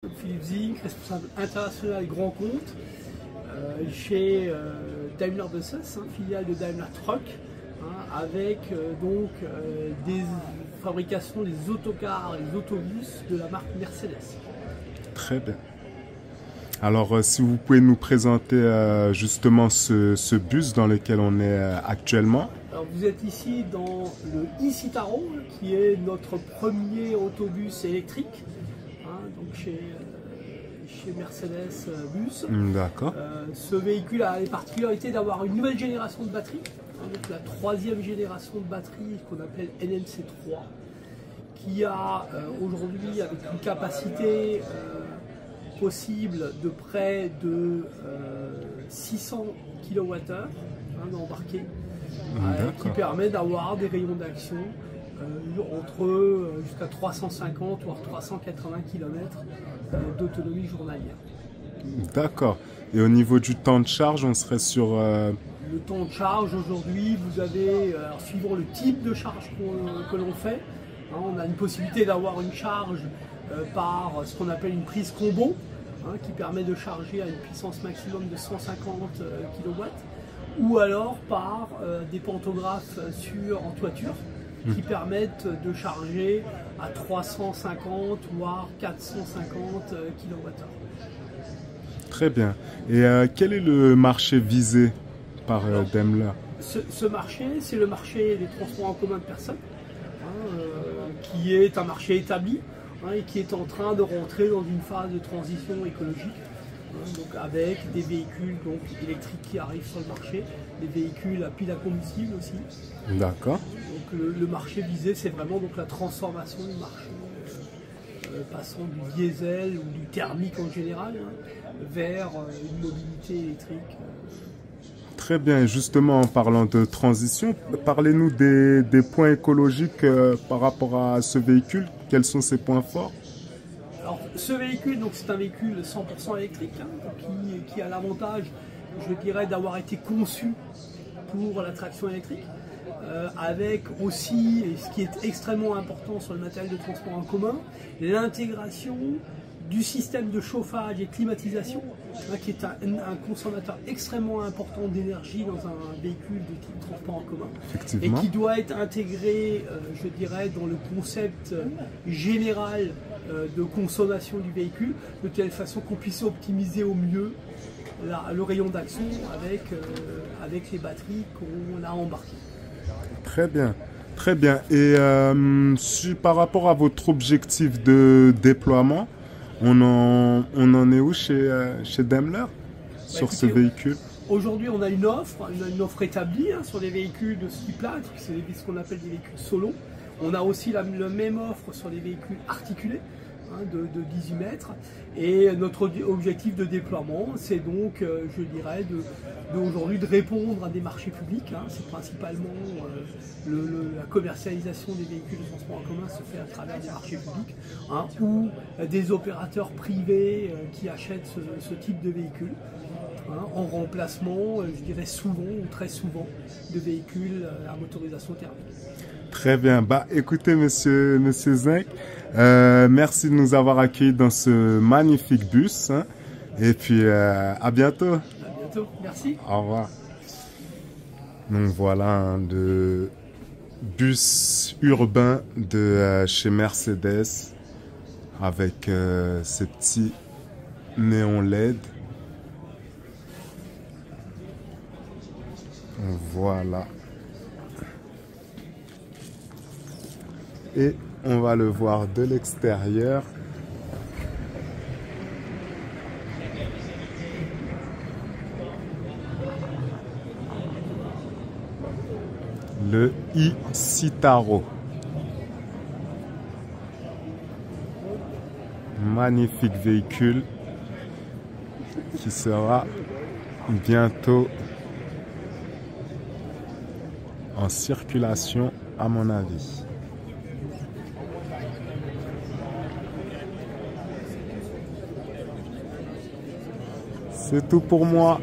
Philippe Zink, responsable international grand compte chez Daimler-Buses, filiale de Daimler Truck, avec des fabrications des autocars et des autobus de la marque Mercedes. Très bien. Alors, si vous pouvez nous présenter justement ce bus dans lequel on est actuellement. Alors, vous êtes ici dans le e-Citaro, qui est notre premier autobus électrique, donc chez Mercedes Bus. D'accord. Ce véhicule a les particularités d'avoir une nouvelle génération de batterie, donc la troisième génération de batterie qu'on appelle NMC3, qui a aujourd'hui avec une capacité possible de près de 600 kWh d'embarqué, qui permet d'avoir des rayons d'action entre jusqu'à 350 voire 380 km d'autonomie journalière. D'accord. Et au niveau du temps de charge, on serait sur... Le temps de charge aujourd'hui, vous avez, suivant le type de charge que l'on fait, on a une possibilité d'avoir une charge par ce qu'on appelle une prise combo, qui permet de charger à une puissance maximum de 150 kW, ou alors par des pantographes en toiture, qui permettent de charger à 350 voire 450 kWh. Très bien. Et quel est le marché visé par Daimler? Ce marché, c'est le marché des transports en commun de personnes, qui est un marché établi et qui est en train de rentrer dans une phase de transition écologique, donc avec des véhicules électriques qui arrivent sur le marché, des véhicules à pile à combustible aussi. D'accord. Donc le marché visé, c'est vraiment la transformation du marché, passant du diesel ou du thermique en général vers une mobilité électrique. Très bien. Justement, en parlant de transition, parlez-nous des points écologiques par rapport à ce véhicule. Quels sont ses points forts? Alors, ce véhicule, c'est un véhicule 100% électrique, qui a l'avantage, je dirais, d'avoir été conçu pour la traction électrique, avec aussi, et ce qui est extrêmement important sur le matériel de transport en commun, l'intégration du système de chauffage et climatisation, qui est un consommateur extrêmement important d'énergie dans un véhicule de type transport en commun, et qui doit être intégré, je dirais, dans le concept général de consommation du véhicule, de telle façon qu'on puisse optimiser au mieux le rayon d'action avec les batteries qu'on a embarquées. Très bien. Très bien. Et par rapport à votre objectif de déploiement, on en est où chez Daimler sur ce véhicule? Aujourd'hui, on a une offre établie sur les véhicules de ce type-là, c'est ce qu'on appelle des véhicules solo. On a aussi la même offre sur les véhicules articulés de 18 mètres. Et notre objectif de déploiement, c'est donc, je dirais, aujourd'hui de répondre à des marchés publics. C'est principalement la commercialisation des véhicules de transport en commun se fait à travers des marchés publics, ou des opérateurs privés qui achètent ce type de véhicules, en remplacement, je dirais souvent ou très souvent, de véhicules à motorisation thermique. Très bien. Écoutez, monsieur Zink, merci de nous avoir accueillis dans ce magnifique bus. Et puis, à bientôt. À bientôt. Merci. Au revoir. Donc voilà, le bus urbain de chez Mercedes avec ces petits néons LED. Voilà. Et on va le voir de l'extérieur. Le e-Citaro. Magnifique véhicule qui sera bientôt en circulation à mon avis. C'est tout pour moi.